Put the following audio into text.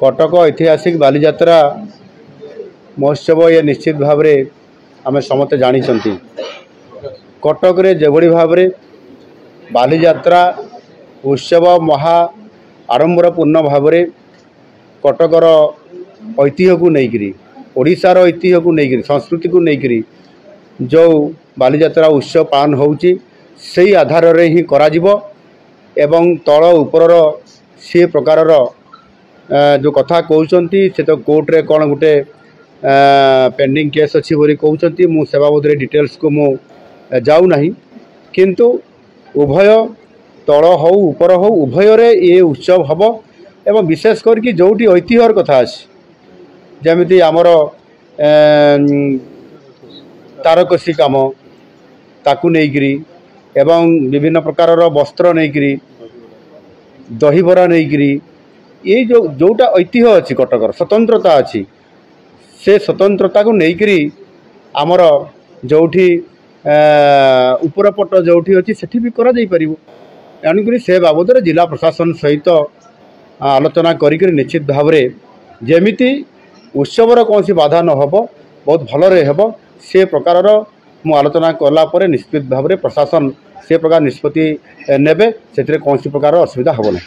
कटक ऐतिहासिक बालीजात्रा महोत्सव ये निश्चित भाव में आम समस्ते जानी कटक रे जेभली भाव में बालीजात्रा उत्सव महा आडंबरपूर्ण भाव में कटकर ऐतिह्य को लेकर ओडिशार ऐतिह्य को लेकर संस्कृति को लेकर जो बालीजात्रा उत्सव पालन होउची से आधार रे ही करा जिवो एवं तल ऊपर सी प्रकार जो कथा कहते से तो कोर्ट रे कौन गोटे पेंडिंग केस अच्छी बोली कहते मु से बाबद डिटेल्स को मु जाऊ नहीं किंतु उभय तल हो ऊपर हो उभय रे ये उत्सव हम एवं विशेष करके जोटी ऐतिह्यर कथा अच्छी जमी आमर तारकसी कम ताकू नेकरी एवं विभिन्न प्रकार वस्त्र नेकरी दहीबरा नेकरी ये जोटा ऐतिह्य अच्छी कटकर स्वतंत्रता अच्छी से स्वतंत्रता को नेकरी आमर जोठी उपरपट जोठी अच्छी सेठी भी करा जाई परिबो एणुकरी से बाबद जिला प्रशासन सहित आलोचना करी निश्चित भाव में जेमिति उत्सवर कौन सी बाधा न हो बहुत भलरे हेब से प्रकार मु आलोचना कला निश्चित भाव में प्रशासन से प्रकार निष्पत्ति नेबे से कौन सी प्रकार असुविधा हम ना।